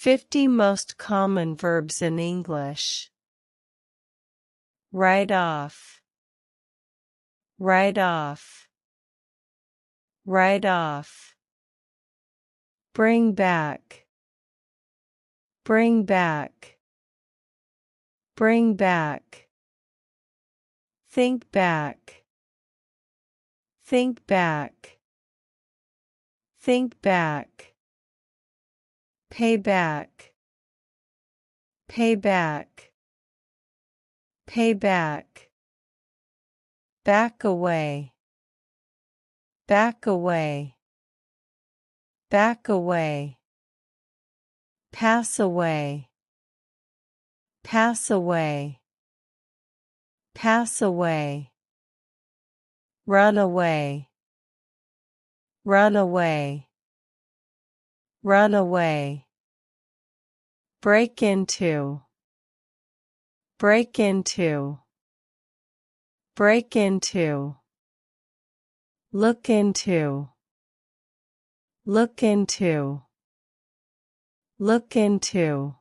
50 most common verbs in English. Write off. Write off. Write off. Bring back. Bring back. Bring back. Think back. Think back. Think back. Pay back. Pay back. Pay back. Back away. Back away. Back away. Pass away. Pass away. Pass away. Run away. Run away. Run away. Break into. Break into. Break into. Look into. Look into. Look into.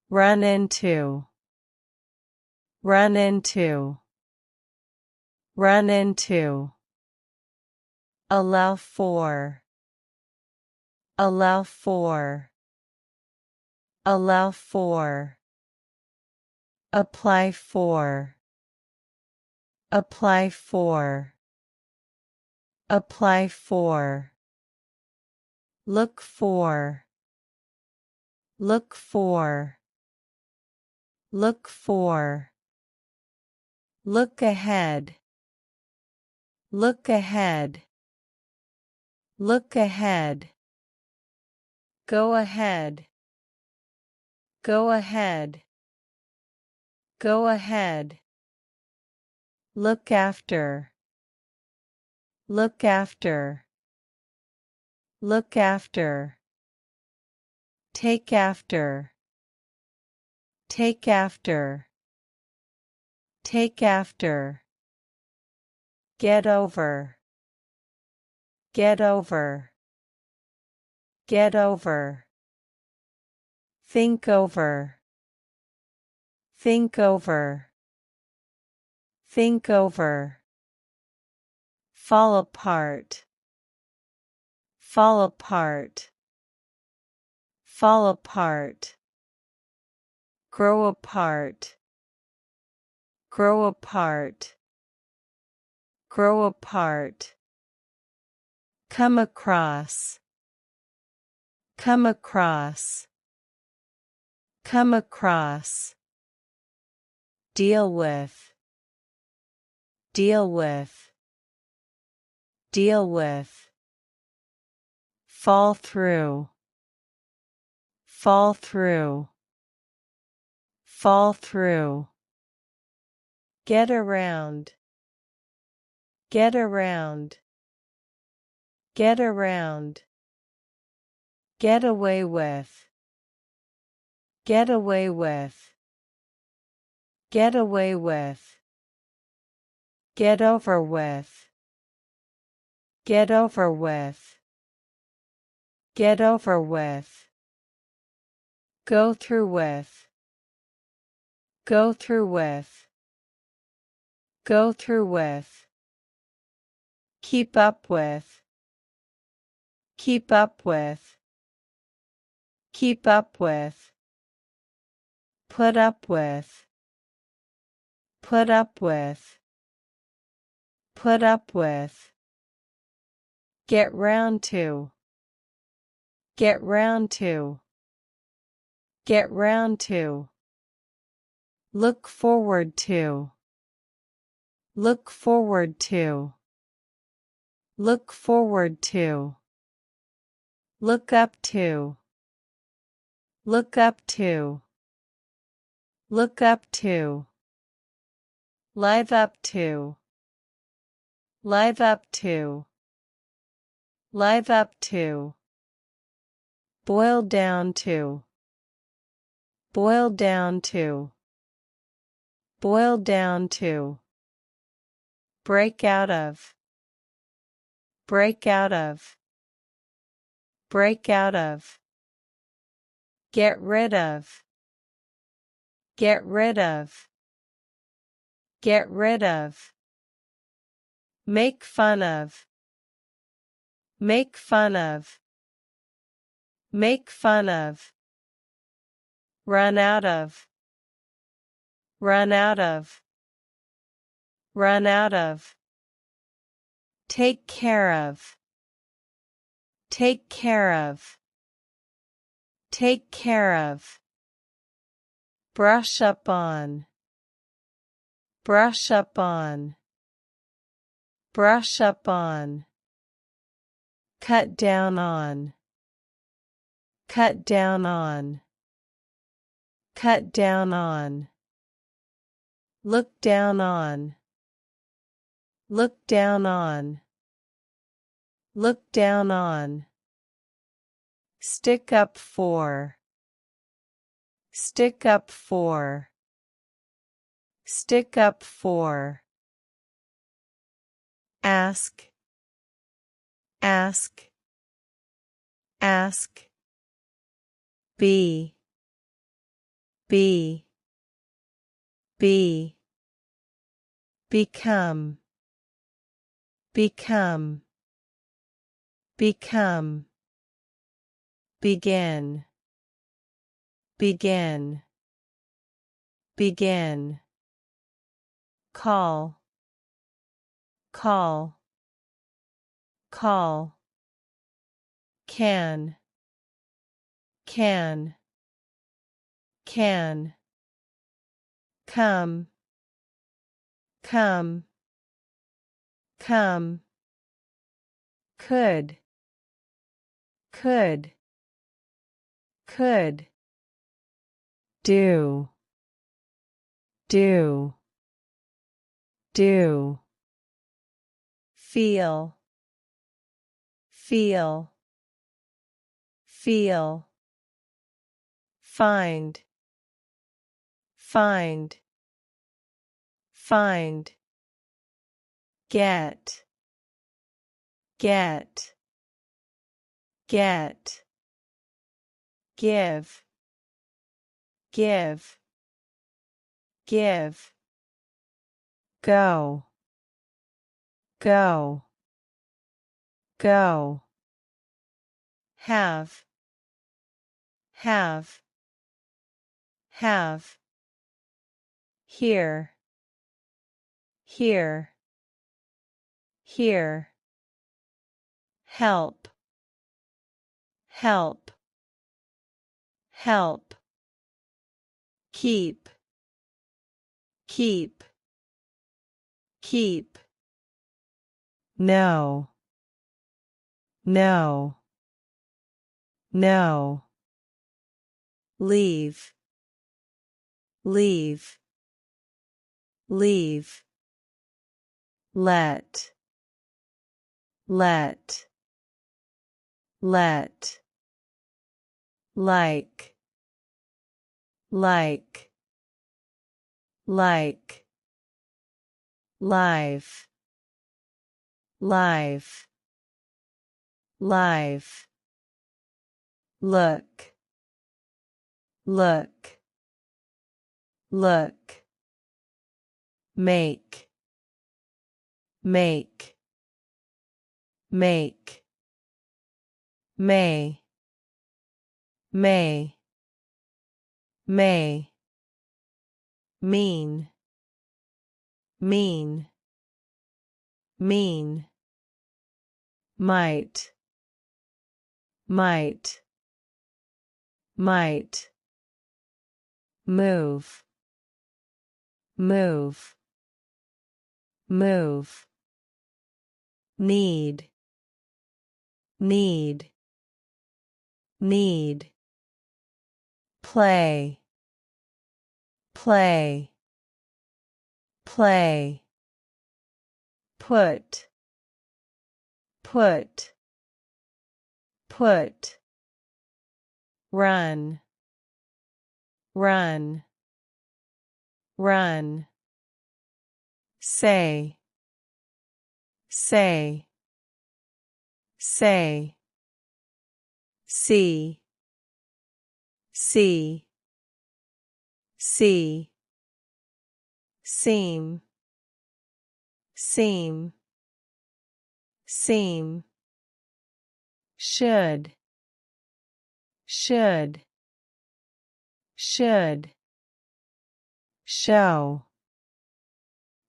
Run into. Run into. Run into. Allow for. Allow for. Allow for. Apply for. Apply for. Apply for. Look for. Look for. Look for. Look ahead. Look ahead. Look ahead. Go ahead. Go ahead. Go ahead. Look after. Look after. Look after. Take after. Take after. Take after. Get over. Get over. Get over. Think over. Think over. Think over. Fall apart. Fall apart. Fall apart. Grow apart. Grow apart. Grow apart. Come across. Come across. Come across. Deal with. Deal with. Deal with. Fall through. Fall through. Fall through. Get around. Get around. Get around. Get away with. Get away with. Get away with. Get over with. Get over with. Get over with. Go through with. Go through with. Go through with. Keep up with. Keep up with. Keep up with. Put up with. Put up with. Put up with. Get round to. Get round to. Get round to. Look forward to. Look forward to. Look forward to. Look up to. Look up to. Look up to. Live up to. Live up to. Live up to. Boil down to. Boil down to. Boil down to. Break out of. Break out of. Break out of. Get rid of. Get rid of. Get rid of. Make fun of. Make fun of. Make fun of. Run out of. Run out of. Run out of. Take care of. Take care of. Take care of. Brush up on. Brush up on. Brush up on. Cut down on. Cut down on. Cut down on. Look down on. Look down on. Look down on. Stick up for. Stick up for. Stick up for. Ask. Ask. Ask. Be. Be. Be. Become. Become. Become. Begin. Begin. Begin. Call. Call. Call. Can. Can. Can. Come. Come. Come. Could. Could. Could. Do. Do. Do. Feel. Feel. Feel. Find. Find. Find. Get. Get. Get. Give. Give. Give. Go. Go. Go. Have. Have. Have. Here. Here. Here. Help. Help. Help. Keep. Keep. Keep. No. No. No. Leave. Leave. Leave. Let. Let. Let. Like. Like. Like. Live. Live. Live. Look. Look. Look. Make. Make. Make. May. May. May. Mean. Mean. Mean. Might. Might. Might. Move. Move. Move. Need. Need. Need. Play. Play. Play. Put. Put. Put. Run. Run. Run. Say. Say. Say. See. see, see, seem, seem, seem, should, should, should, show,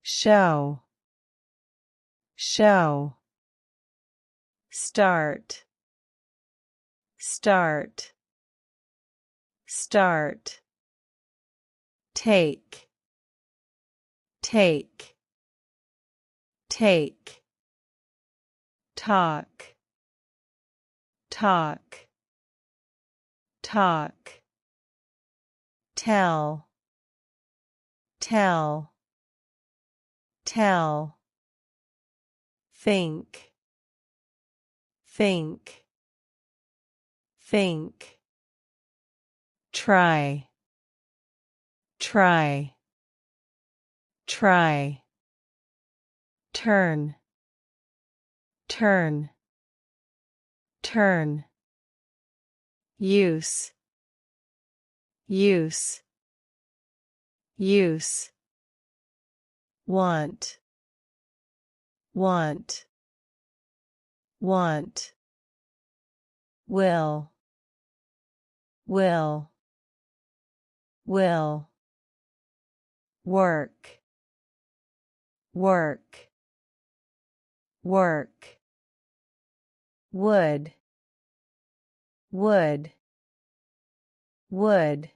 show, show, start, start, start, take, take, take, talk, talk, talk, tell, tell, tell, think, think, think, try, try, try, turn, turn, turn, use, use, use, want, want, want, will, will, will, work, work, work, would, would, would,